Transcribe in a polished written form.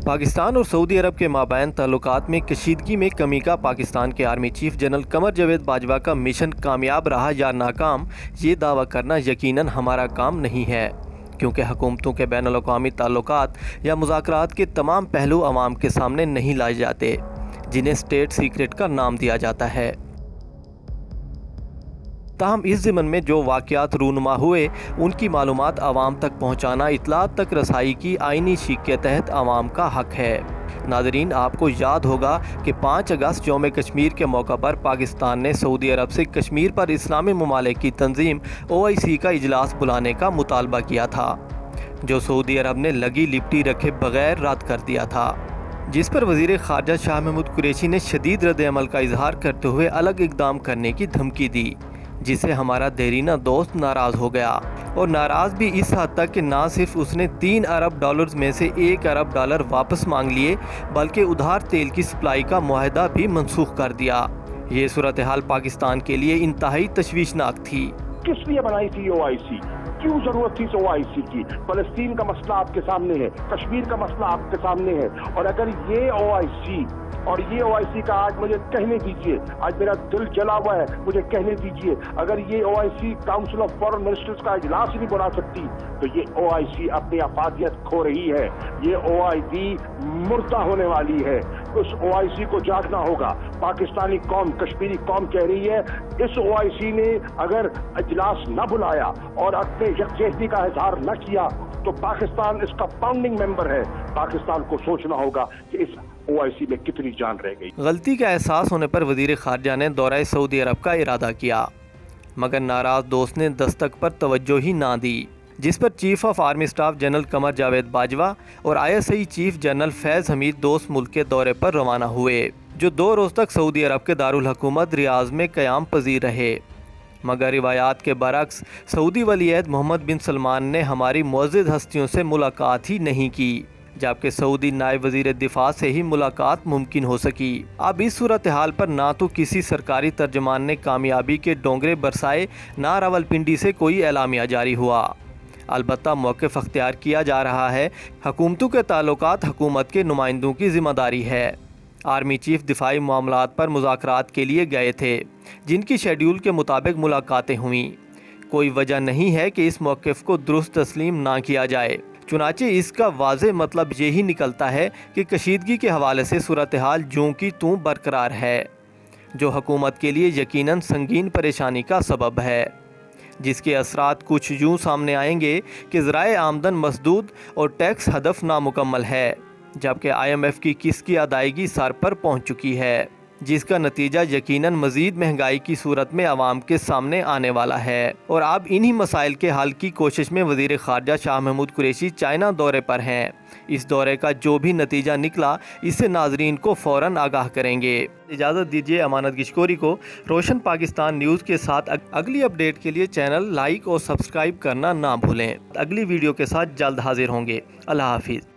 پاکستان اور سعودی عرب کے مابین تعلقات میں کشیدگی میں کمی کا پاکستان کے army chief general Qamar Javed Bajwa کا مشن کامیاب رہا یا ناکام، یہ دعویٰ کرنا یقیناً ہمارا کام نہیں ہے، کیونکہ حکومتوں کے بین الاقوامی تعلقات یا مذاکرات کے تمام پہلو عوام کے سامنے نہیں لائے جاتے، جنہیں اسٹیٹ سیکرٹ کا نام دیا جاتا ہے۔ تاہم اس ضمن میں جو واقعات رونما ہوئے، ان کی معلومات عوام تک پہنچانا اطلاعات تک رسائی کی آئینی شیک کے تحت عوام کا حق ہے۔ ناظرین، آپ کو یاد ہوگا کہ 5 اگست یوم کشمیر کے موقع پر پاکستان نے سعودی عرب سے کشمیر پر اسلامی ممالک کی تنظیم OIC کا اجلاس بلانے کا مطالبہ کیا تھا، جو سعودی عرب نے لگی لپٹی رکھے بغیر رد کر دیا تھا، جس پر وزیر خارجہ شاہ محمود قریشی نے شدید رد عمل کا اظہار کرتے ہوئے الگ اقدام کرنے کی دھمکی دی، جس سے ہمارا دیرینہ دوست ناراض ہو گیا، اور ناراض بھی اس حد تک کہ نہ صرف اس نے 3 ارب ڈالرز میں سے 1 ارب ڈالر واپس مانگ لیے، بلکہ ادھار تیل کی سپلائی کا معاہدہ بھی منسوخ کر دیا۔ یہ صورتحال پاکستان کے لیے انتہائی تشویشناک تھی۔ کس لیے بنائی تھی OIC؟ کیوں ضرورت تھی OIC کی؟ فلسطین کا مسئلہ آپ کے سامنے ہے، کشمیر کا مسئلہ آپ کے سامنے ہے، اور اگر یہ OIC کا آج مجھے کہنے دیجئے، آج میرا دل جلا ہوا ہے، مجھے کہنے دیجئے، اگر یہ OIC council of foreign ministers کا اجلاس ہی نہیں بلا سکتی تو یہ OIC اپنی افادیت کھو رہی ہے، یہ OIC مردہ ہونے والی ہے۔ اس OIC کو جاگنا ہوگا۔ پاکستانی قوم، کشمیری قوم کہہ رہی ہے، اس OIC نے اگر اجلاس نہ بلایا اور اپنے یکجہتی کا اظہار نہ کیا تو پاکستان اس کا فاؤنڈنگ ممبر ہے۔ پاکستان کو سوچنا ہوگا کہ اس OIC میں کتنی جان رہ گئی۔ غلطی کا احساس ہونے پر وزیر خارجہ نے دورہ سعودی عرب کا ارادہ کیا، مگر ناراض دوست نے دستک پر توجہ ہی نہ دی، جس پر chief of army staff general Qamar Javed Bajwa اور ISI chief general Faiz Hameed دوست ملک کے دورے پر روانہ ہوئے، جو 2 روز تک سعودی عرب کے دارالحکومت ریاض میں قیام پذیر رہے۔ مگر روایات کے برعکس سعودی ولی عہد محمد بن سلمان نے ہماری معزز ہستیوں سے ملاقات ہی نہیں کی، جبکہ سعودی نائب وزیر دفاع سے ہی ملاقات ممکن ہو سکی۔ اب اس صورتحال پر نہ تو کسی سرکاری ترجمان نے کامیابی کے ڈونگرے برسائے، نہ راولپنڈی سے کوئی اعلامیہ جاری ہوا۔ البتہ موقف اختیار کیا جا رہا ہے۔ حکومتوں کے تعلقات حکومت کے نمائندوں کی ذمہ داری ہے۔ آرمی چیف دفاعی معاملات پر مذاکرات کے لیے گئے تھے، جن کی شیڈیول کے مطابق ملاقاتیں ہوئیں۔ کوئی وجہ نہیں ہے کہ اس موقف کو درست تسلیم نہ کیا جائے۔ چنانچہ اس کا واضح مطلب یہی نکلتا ہے کہ کشیدگی کے حوالے سے صورتحال جوں کی توں برقرار ہے، جو حکومت کے لیے یقیناً سنگین پریشانی کا سبب ہے، جس کے اثرات کچھ یوں سامنے آئیں گے کہ ذرائع آمدن مسدود اور ٹیکس ہدف نامکمل ہے، جبکہ IMF کی قسط کی ادائیگی سر پر پہنچ چکی ہے، جس کا نتیجہ یقیناً مزید مہنگائی کی صورت میں عوام کے سامنے آنے والا ہے۔ اور اب انہی مسائل کے حل کی کوشش میں وزیر خارجہ شاہ محمود قریشی چائنا دورے پر ہیں۔ اس دورے کا جو بھی نتیجہ نکلا، اس سے ناظرین کو فوراً آگاہ کریں گے۔ اجازت دیجیے امانت گشکوری کو روشن پاکستان نیوز کے ساتھ اگلی اپڈیٹ کے لیے چینل لائک اور سبسکرائب کرنا نہ بھولیں۔ اگلی ویڈیو کے ساتھ جلد حاضر ہوں گے۔ اللہ حافظ۔